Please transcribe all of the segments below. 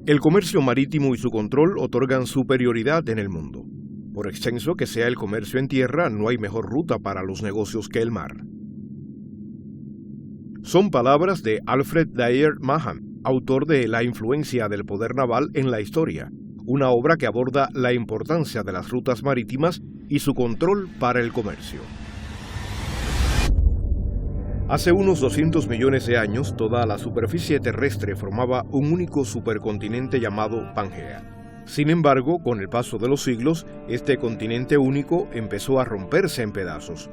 El comercio marítimo y su control otorgan superioridad en el mundo. Por extenso que sea el comercio en tierra, no hay mejor ruta para los negocios que el mar. Son palabras de Alfred Dyer Mahan, autor de La influencia del poder naval en la historia, una obra que aborda la importancia de las rutas marítimas y su control para el comercio. Hace unos 200 millones de años, toda la superficie terrestre formaba un único supercontinente llamado Pangea. Sin embargo, con el paso de los siglos, este continente único empezó a romperse en pedazos.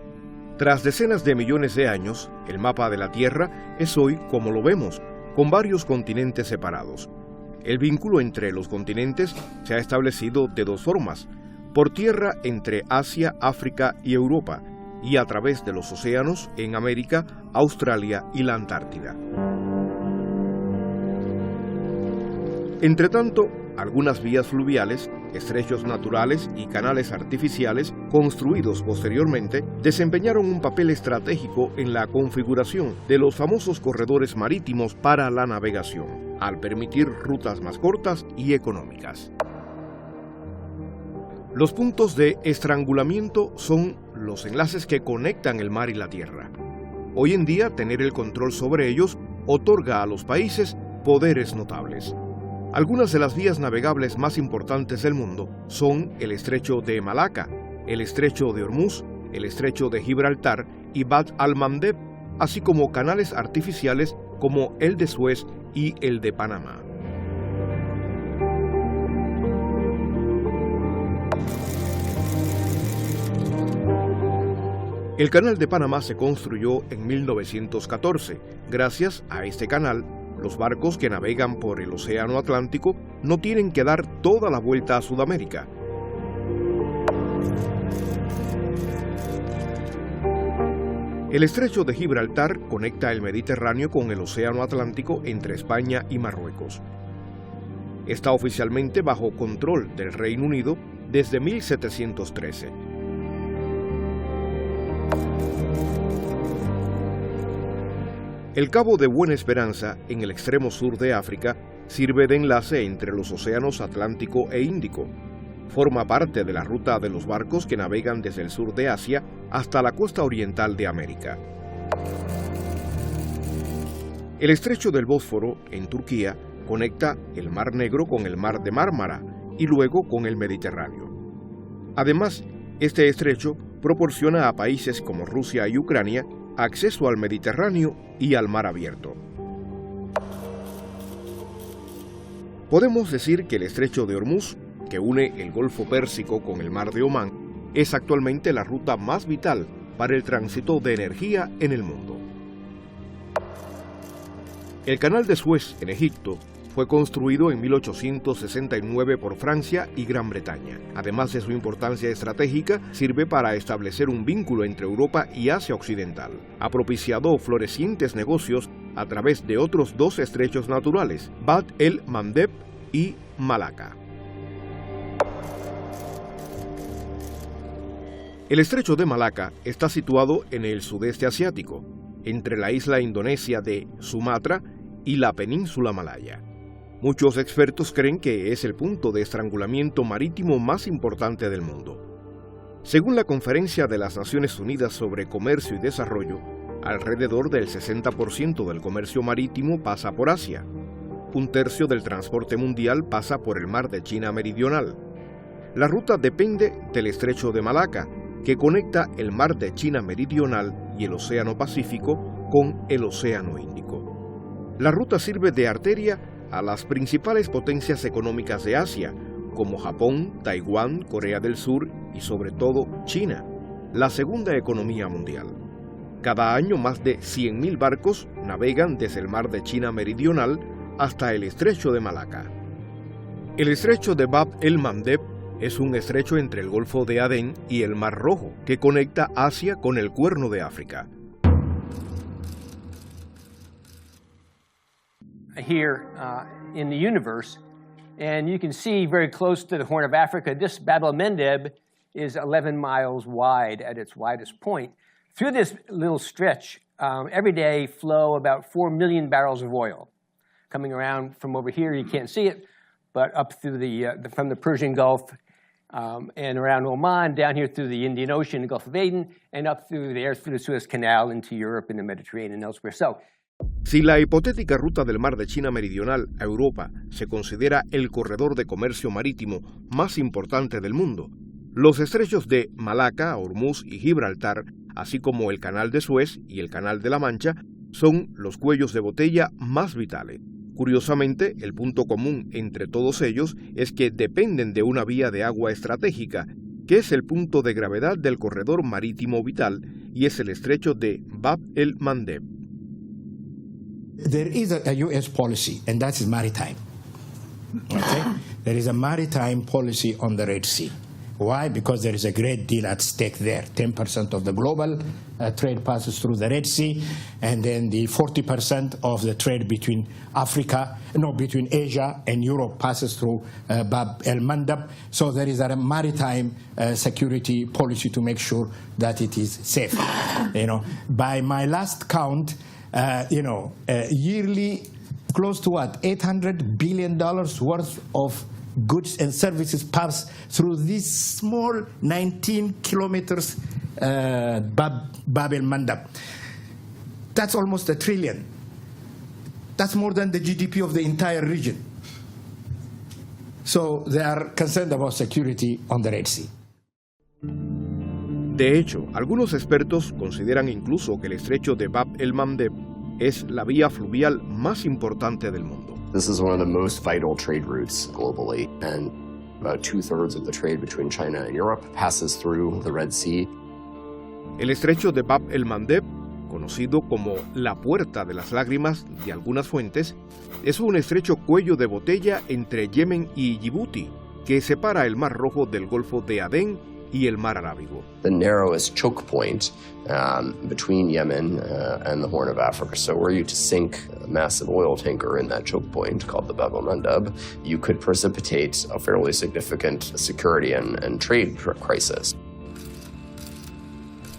Tras decenas de millones de años, el mapa de la Tierra es hoy como lo vemos, con varios continentes separados. El vínculo entre los continentes se ha establecido de dos formas: por tierra entre Asia, África y Europa, y a través de los océanos en América, Australia y la Antártida. Entretanto, algunas vías fluviales, estrechos naturales y canales artificiales construidos posteriormente desempeñaron un papel estratégico en la configuración de los famosos corredores marítimos para la navegación, al permitir rutas más cortas y económicas. Los puntos de estrangulamiento son los enlaces que conectan el mar y la tierra. Hoy en día, tener el control sobre ellos otorga a los países poderes notables. Algunas de las vías navegables más importantes del mundo son el Estrecho de Malaca, el Estrecho de Hormuz, el Estrecho de Gibraltar y Bab al-Mandeb, así como canales artificiales como el de Suez y el de Panamá. El Canal de Panamá se construyó en 1914. Gracias a este canal, los barcos que navegan por el Océano Atlántico no tienen que dar toda la vuelta a Sudamérica. El Estrecho de Gibraltar conecta el Mediterráneo con el Océano Atlántico entre España y Marruecos. Está oficialmente bajo control del Reino Unido desde 1713. El Cabo de Buena Esperanza, en el extremo sur de África, sirve de enlace entre los océanos Atlántico e Índico. Forma parte de la ruta de los barcos que navegan desde el sur de Asia hasta la costa oriental de América. El Estrecho del Bósforo, en Turquía, conecta el Mar Negro con el Mar de Mármara y luego con el Mediterráneo. Además, este estrecho proporciona a países como Rusia y Ucrania acceso al Mediterráneo y al mar abierto. Podemos decir que el Estrecho de Hormuz, que une el Golfo Pérsico con el Mar de Omán, es actualmente la ruta más vital para el tránsito de energía en el mundo. El Canal de Suez, en Egipto, fue construido en 1869 por Francia y Gran Bretaña. Además de su importancia estratégica, sirve para establecer un vínculo entre Europa y Asia Occidental. Ha propiciado florecientes negocios a través de otros dos estrechos naturales, Bab el-Mandeb y Malaca. El Estrecho de Malaca está situado en el sudeste asiático, entre la isla indonesia de Sumatra y la península malaya. Muchos expertos creen que es el punto de estrangulamiento marítimo más importante del mundo. Según la Conferencia de las Naciones Unidas sobre Comercio y Desarrollo, alrededor del 60% del comercio marítimo pasa por Asia. Un tercio del transporte mundial pasa por el Mar de China Meridional. La ruta depende del Estrecho de Malaca, que conecta el Mar de China Meridional y el Océano Pacífico con el Océano Índico. La ruta sirve de arteria a las principales potencias económicas de Asia, como Japón, Taiwán, Corea del Sur y sobre todo China, la segunda economía mundial. Cada año más de 100.000 barcos navegan desde el Mar de China Meridional hasta el Estrecho de Malaca. El Estrecho de Bab el-Mandeb es un estrecho entre el Golfo de Adén y el Mar Rojo, que conecta Asia con el Cuerno de África. Here in the universe, and you can see very close to the Horn of Africa, this Bab el-Mandeb is 11 miles wide at its widest point. Through this little stretch, every day flow about 4 million barrels of oil. Coming around from over here, you can't see it, but up through from the Persian Gulf and around Oman, down here through the Indian Ocean, the Gulf of Aden, and up through the Suez Canal into Europe and the Mediterranean and elsewhere. So, si la hipotética ruta del mar de China Meridional a Europa se considera el corredor de comercio marítimo más importante del mundo, los estrechos de Malaca, Hormuz y Gibraltar, así como el Canal de Suez y el Canal de la Mancha, son los cuellos de botella más vitales. Curiosamente, el punto común entre todos ellos es que dependen de una vía de agua estratégica, que es el punto de gravedad del corredor marítimo vital, y es el estrecho de Bab el-Mandeb. There is a U.S. policy, and that is maritime. Okay? There is a maritime policy on the Red Sea. Why? Because there is a great deal at stake there. 10% of the global trade passes through the Red Sea, and then the 40% of the trade between between Asia and Europe passes through Bab el-Mandeb. So there is a maritime security policy to make sure that it is safe. By my last count, yearly close to $800 billion worth of goods and services pass through this small 19 kilometers Bab el-Mandeb. That's almost $1 trillion. That's more than the GDP of the entire region. So they are concerned about security on the Red Sea. De hecho, algunos expertos consideran incluso que el estrecho de Bab el-Mandeb es la vía fluvial más importante del mundo. This is one of the most vital trade routes globally, and about 2/3 of the trade between China and Europe passes through the Red Sea. El estrecho de Bab el-Mandeb, conocido como la Puerta de las Lágrimas de algunas fuentes, es un estrecho cuello de botella entre Yemen y Djibouti, que separa el Mar Rojo del Golfo de Adén y el Mar Arábigo. The narrowest choke point between Yemen and the Horn of Africa. So were you to sink a massive oil tanker in that choke point called the Bab el-Mandeb, you could precipitate a fairly significant security and trade crisis.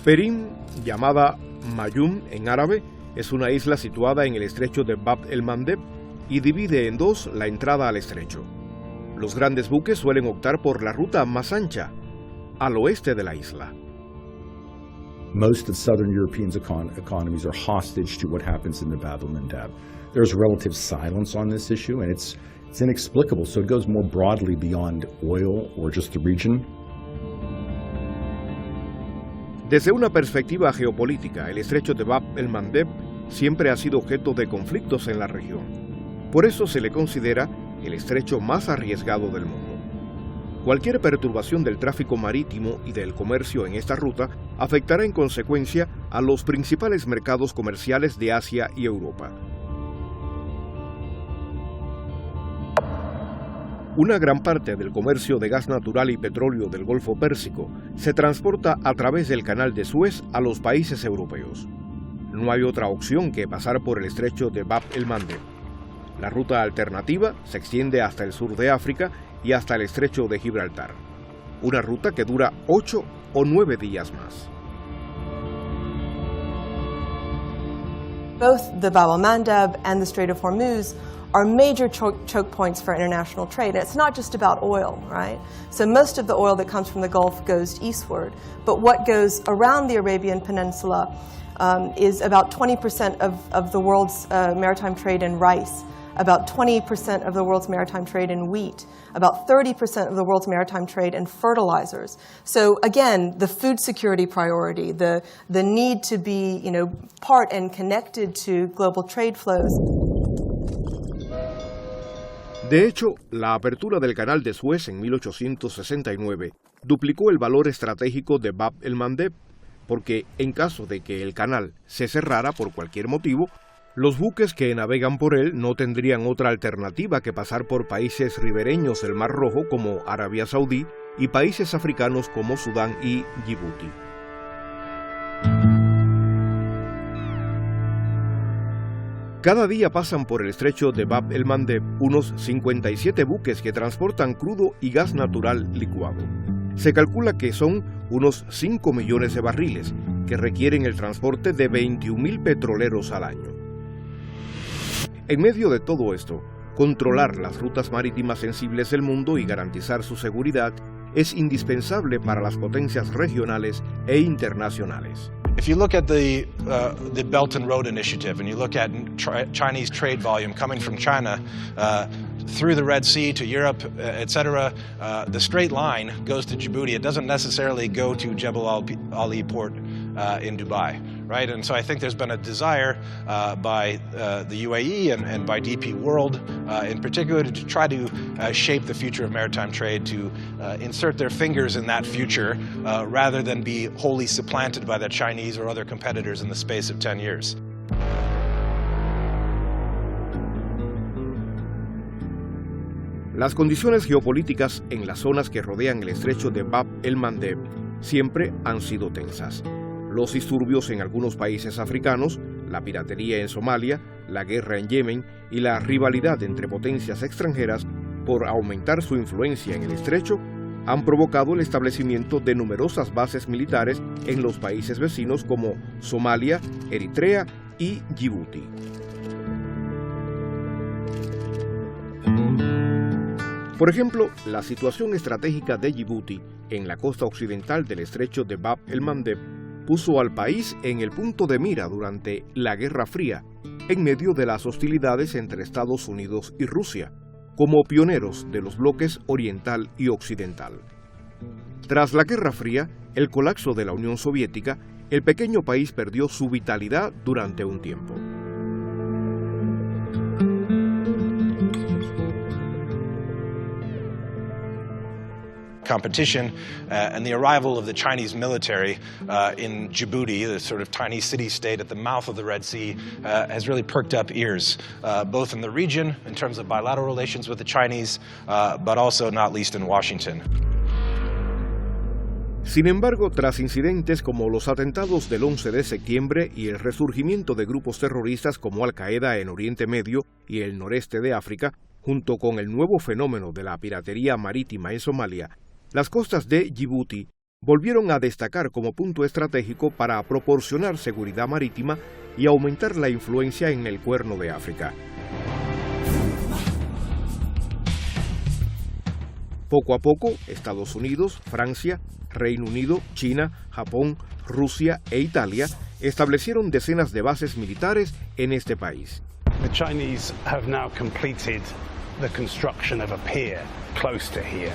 Perim, llamada Mayum en árabe, es una isla situada en el estrecho de Bab el-Mandeb y divide en dos la entrada al estrecho. Los grandes buques suelen optar por la ruta más ancha, al oeste de la isla. Most of Southern European economies are hostage to what happens in the Bab el-Mandeb. There's relative silence on this issue, and it's inexplicable, so it goes more broadly beyond oil or just the region. Desde una perspectiva geopolítica, el estrecho de Bab el-Mandeb siempre ha sido objeto de conflictos en la región. Por eso se le considera el estrecho más arriesgado del mundo. Cualquier perturbación del tráfico marítimo y del comercio en esta ruta afectará en consecuencia a los principales mercados comerciales de Asia y Europa. Una gran parte del comercio de gas natural y petróleo del Golfo Pérsico se transporta a través del Canal de Suez a los países europeos. No hay otra opción que pasar por el estrecho de Bab el-Mandeb. La ruta alternativa se extiende hasta el sur de África y hasta el estrecho de Gibraltar. Una ruta que dura 8 o 9 días más. Both the Bab el-Mandeb and the Strait of Hormuz are major choke points for international trade. And it's not just about oil, right? So most of the oil that comes from the Gulf goes eastward. But what goes around the Arabian Peninsula is about 20% of the world's maritime trade in rice, about 20% of the world's maritime trade in wheat, about 30% of the world's maritime trade in fertilizers. So again, the food security priority, the need to be, part and connected to global trade flows. De hecho, la apertura del Canal de Suez en 1869 duplicó el valor estratégico de Bab el-Mandeb, porque en caso de que el canal se cerrara por cualquier motivo, los buques que navegan por él no tendrían otra alternativa que pasar por países ribereños del Mar Rojo como Arabia Saudí y países africanos como Sudán y Djibouti. Cada día pasan por el estrecho de Bab el-Mandeb unos 57 buques que transportan crudo y gas natural licuado. Se calcula que son unos 5 millones de barriles, que requieren el transporte de 21.000 petroleros al año. En medio de todo esto, Controlar las rutas marítimas sensibles del mundo y garantizar su seguridad es indispensable para las potencias regionales e internacionales. If you look at the Belt and Road Initiative and you look at Chinese trade volume coming from China through the Red Sea to Europe, etc., the straight line goes to Djibouti. It doesn't necessarily go to Jebel Ali port in Dubai, right? And so I think there's been a desire by the UAE and by DP World in particular to try to shape the future of maritime trade, to insert their fingers in that future rather than be wholly supplanted by the Chinese or other competitors in the space of 10 years. Las condiciones geopolíticas en las zonas que rodean el estrecho de Bab el-Mandeb siempre han sido tensas. Los disturbios en algunos países africanos, la piratería en Somalia, la guerra en Yemen y la rivalidad entre potencias extranjeras por aumentar su influencia en el estrecho han provocado el establecimiento de numerosas bases militares en los países vecinos como Somalia, Eritrea y Djibouti. Por ejemplo, la situación estratégica de Djibouti en la costa occidental del estrecho de Bab el-Mandeb puso al país en el punto de mira durante la Guerra Fría, en medio de las hostilidades entre Estados Unidos y Rusia, como pioneros de los bloques oriental y occidental. Tras la Guerra Fría, el colapso de la Unión Soviética, el pequeño país perdió su vitalidad durante un tiempo. Competition and the arrival of the Chinese military in Djibouti, the sort of tiny city-state at the mouth of the Red Sea, has really perked up ears, both in the region in terms of bilateral relations with the Chinese, but also not least in Washington. Sin embargo, tras incidentes como los atentados del 11 de septiembre y el resurgimiento de grupos terroristas como Al-Qaeda en Oriente Medio y el noreste de África, junto con el nuevo fenómeno de la piratería marítima en Somalia, las costas de Djibouti volvieron a destacar como punto estratégico para proporcionar seguridad marítima y aumentar la influencia en el Cuerno de África. Poco a poco, Estados Unidos, Francia, Reino Unido, China, Japón, Rusia e Italia establecieron decenas de bases militares en este país. The Chinese have now completed the construction of a pier close to here.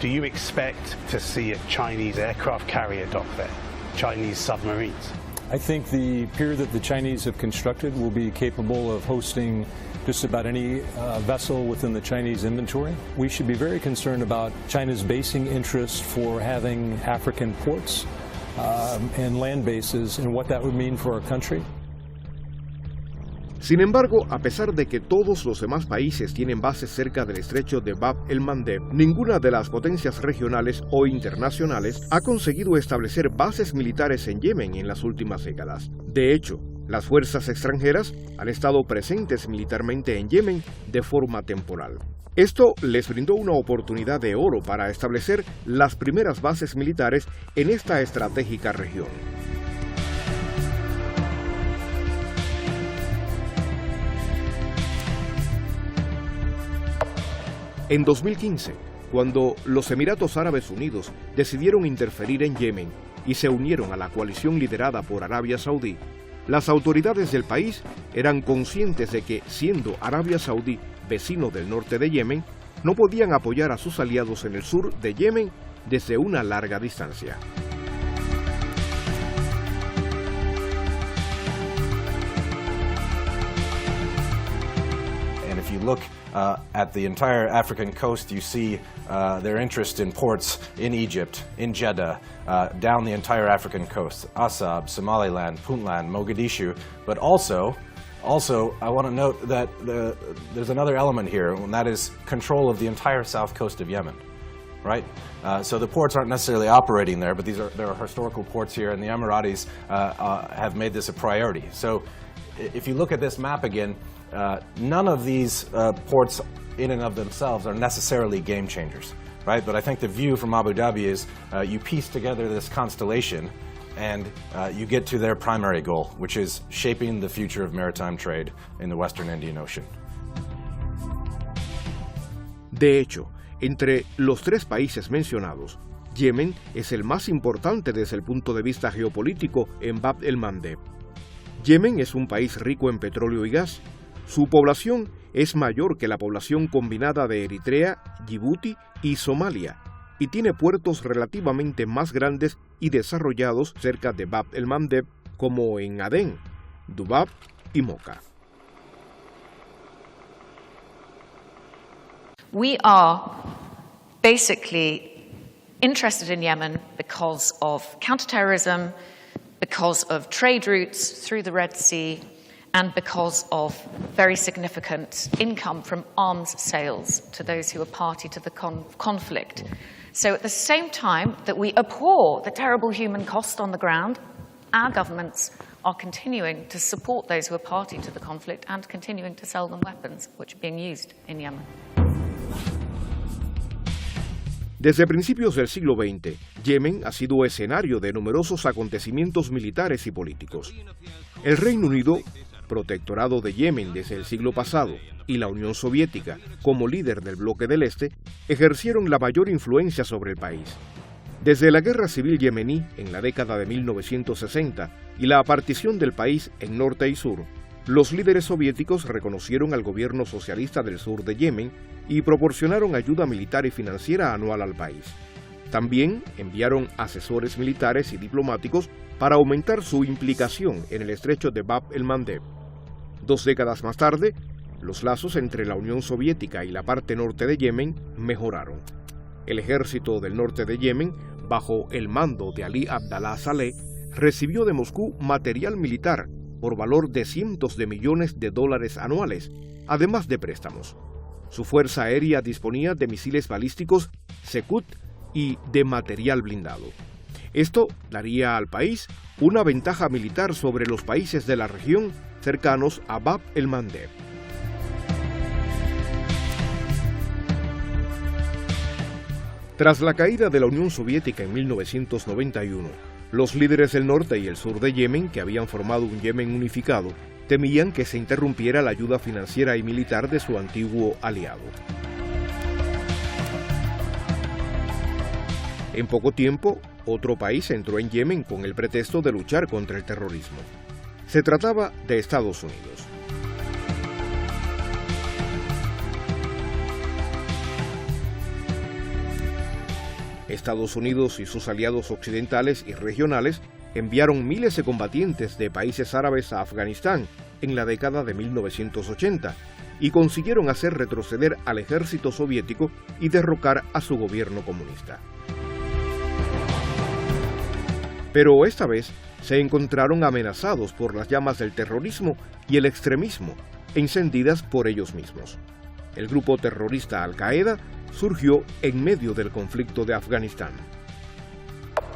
Do you expect to see a Chinese aircraft carrier dock there, Chinese submarines? I think the pier that the Chinese have constructed will be capable of hosting just about any vessel within the Chinese inventory. We should be very concerned about China's basing interest for having African ports and land bases and what that would mean for our country. Sin embargo, a pesar de que todos los demás países tienen bases cerca del estrecho de Bab el-Mandeb, ninguna de las potencias regionales o internacionales ha conseguido establecer bases militares en Yemen en las últimas décadas. De hecho, las fuerzas extranjeras han estado presentes militarmente en Yemen de forma temporal. Esto les brindó una oportunidad de oro para establecer las primeras bases militares en esta estratégica región. En 2015, cuando los Emiratos Árabes Unidos decidieron interferir en Yemen y se unieron a la coalición liderada por Arabia Saudí, las autoridades del país eran conscientes de que, siendo Arabia Saudí vecino del norte de Yemen, no podían apoyar a sus aliados en el sur de Yemen desde una larga distancia. And if you look at the entire African coast, you see their interest in ports in Egypt, in Jeddah, down the entire African coast, Assab, Somaliland, Puntland, Mogadishu, but also I want to note that there's another element here, and that is control of the entire south coast of Yemen, right? So the ports aren't necessarily operating there, but there are historical ports here, and the Emiratis have made this a priority. So if you look at this map again, none of these ports in and of themselves are necessarily game changers, right? But I think the view from Abu Dhabi is you piece together this constellation and you get to their primary goal, which is shaping the future of maritime trade in the Western Indian Ocean. De hecho, entre los tres países mencionados, Yemen es el más importante desde el punto de vista geopolítico en Bab el-Mandeb. Yemen es un país rico en petróleo y gas. Su población es mayor que la población combinada de Eritrea, Djibouti y Somalia, y tiene puertos relativamente más grandes y desarrollados cerca de Bab el-Mandeb, como en Adén, Dubab y Mocha. We are basically interested in Yemen because of counterterrorism, because of trade routes through the Red Sea, and because of very significant income from arms sales to those who are party to the conflict. So at the same time that we abhor the terrible human cost on the ground, our governments are continuing to support those who are party to the conflict and continuing to sell them weapons, which are being used in Yemen. Desde principios del siglo XX, Yemen ha sido escenario de numerosos acontecimientos militares y políticos. El Reino Unido, protectorado de Yemen desde el siglo pasado, y la Unión Soviética, como líder del bloque del Este, ejercieron la mayor influencia sobre el país. Desde la Guerra Civil Yemení en la década de 1960 y la partición del país en norte y sur, los líderes soviéticos reconocieron al gobierno socialista del sur de Yemen y proporcionaron ayuda militar y financiera anual al país. También enviaron asesores militares y diplomáticos para aumentar su implicación en el estrecho de Bab el-Mandeb. 2 décadas más tarde, los lazos entre la Unión Soviética y la parte norte de Yemen mejoraron. El ejército del norte de Yemen, bajo el mando de Ali Abdallah Saleh, recibió de Moscú material militar por valor de cientos de millones de dólares anuales, además de préstamos. Su fuerza aérea disponía de misiles balísticos Sekut y de material blindado. Esto daría al país una ventaja militar sobre los países de la región cercanos a Bab el-Mandeb. Tras la caída de la Unión Soviética en 1991, los líderes del norte y el sur de Yemen, que habían formado un Yemen unificado, temían que se interrumpiera la ayuda financiera y militar de su antiguo aliado. En poco tiempo, otro país entró en Yemen con el pretexto de luchar contra el terrorismo. Se trataba de Estados Unidos. Estados Unidos y sus aliados occidentales y regionales enviaron miles de combatientes de países árabes a Afganistán en la década de 1980 y consiguieron hacer retroceder al ejército soviético y derrocar a su gobierno comunista. Pero esta vez se encontraron amenazados por las llamas del terrorismo y el extremismo, encendidas por ellos mismos. El grupo terrorista Al-Qaeda surgió en medio del conflicto de Afganistán.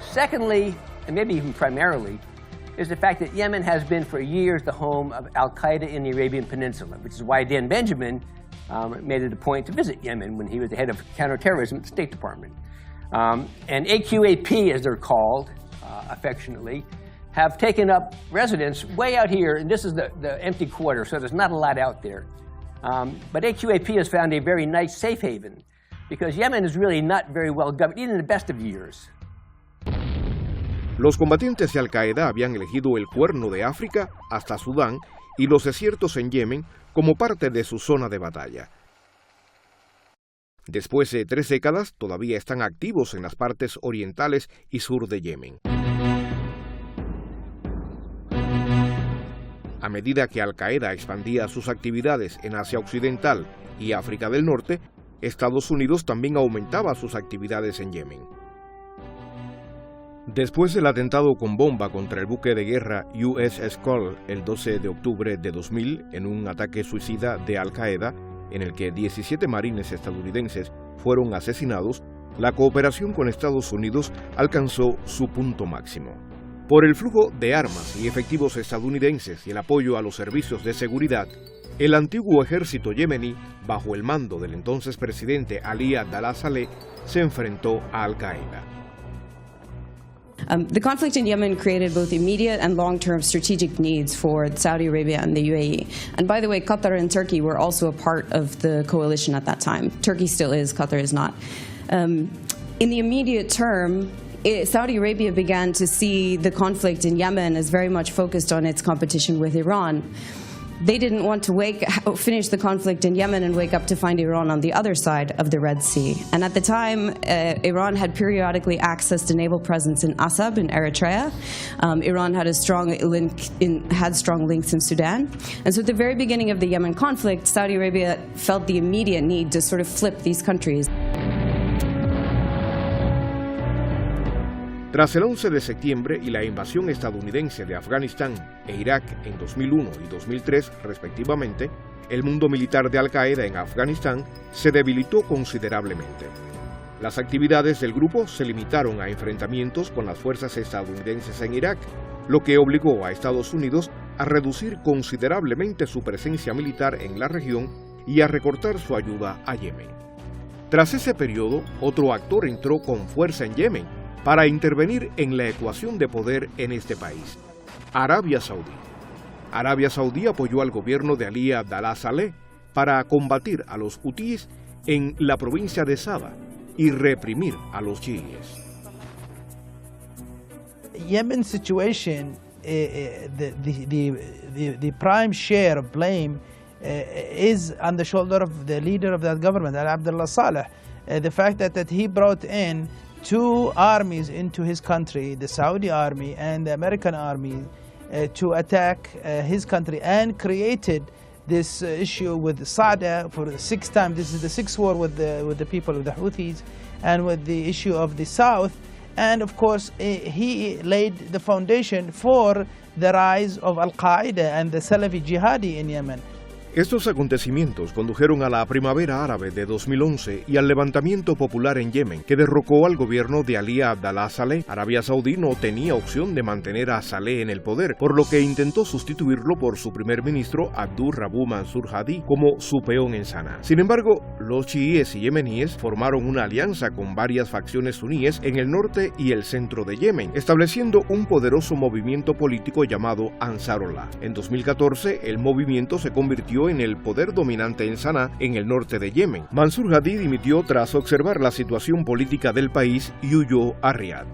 Secondly, and maybe even primarily, is the fact that Yemen has been for years the home of Al-Qaeda in the Arabian Peninsula, which is why Dan Benjamin made it a point to visit Yemen when he was the head of counterterrorism at the State Department. And AQAP, as they're called affectionately, have taken up residence way out here, and this is the empty quarter, so there's not a lot out there. But AQAP has found a very nice safe haven, because Yemen is really not very well governed, even in the best of years. Los combatientes de Al-Qaeda habían elegido el Cuerno de África hasta Sudán y los desiertos en Yemen como parte de su zona de batalla. Después de 3 décadas, todavía están activos en las partes orientales y sur de Yemen. A medida que Al-Qaeda expandía sus actividades en Asia Occidental y África del Norte, Estados Unidos también aumentaba sus actividades en Yemen. Después del atentado con bomba contra el buque de guerra USS Cole el 12 de octubre de 2000 en un ataque suicida de Al-Qaeda, en el que 17 marines estadounidenses fueron asesinados, la cooperación con Estados Unidos alcanzó su punto máximo. Por el flujo de armas y efectivos estadounidenses y el apoyo a los servicios de seguridad, el antiguo ejército yemení, bajo el mando del entonces presidente Ali Abdallah Saleh, se enfrentó a Al-Qaeda. The conflict in Yemen created both immediate and long-term strategic needs for Saudi Arabia and the UAE. And by the way, Qatar and Turkey were also a part of the coalition at that time. Turkey still is, Qatar is not. In the immediate term, Saudi Arabia began to see the conflict in Yemen as very much focused on its competition with Iran. They didn't want to finish the conflict in Yemen and wake up to find Iran on the other side of the Red Sea. And at the time, Iran had periodically accessed a naval presence in Asab in Eritrea. Iran had strong links in Sudan. And so at the very beginning of the Yemen conflict, Saudi Arabia felt the immediate need to sort of flip these countries. Tras el 11 de septiembre y la invasión estadounidense de Afganistán e Irak en 2001 y 2003 respectivamente, el mundo militar de Al-Qaeda en Afganistán se debilitó considerablemente. Las actividades del grupo se limitaron a enfrentamientos con las fuerzas estadounidenses en Irak, lo que obligó a Estados Unidos a reducir considerablemente su presencia militar en la región y a recortar su ayuda a Yemen. Tras ese periodo, otro actor entró con fuerza en Yemen para intervenir en la ecuación de poder en este país: Arabia Saudí. Arabia Saudí apoyó al gobierno de Ali Abdallah Saleh para combatir a los hutíes en la provincia de Saba y reprimir a los chiíes. Yemen situation, the prime share of blame is on the shoulder of the leader of that government, Ali Abdullah Saleh. The fact that he brought in two armies into his country, the Saudi army and the American army, to attack his country, and created this issue with Saudi for the sixth time. This is the sixth war with the people of the Houthis, and with the issue of the South. And of course, he laid the foundation for the rise of Al-Qaeda and the Salafi Jihadi in Yemen. Estos acontecimientos condujeron a la primavera árabe de 2011 y al levantamiento popular en Yemen, que derrocó al gobierno de Ali Abdallah Saleh. Arabia Saudí no tenía opción de mantener a Saleh en el poder, por lo que intentó sustituirlo por su primer ministro, Abdul Rabu Mansur Hadi, como su peón en Sanaa. Sin embargo, los chiíes y yemeníes formaron una alianza con varias facciones suníes en el norte y el centro de Yemen, estableciendo un poderoso movimiento político llamado Ansarullah. En 2014, el movimiento se convirtió en el poder dominante en Sanaa, en el norte de Yemen. Mansur Hadi dimitió tras observar la situación política del país y huyó a Riad.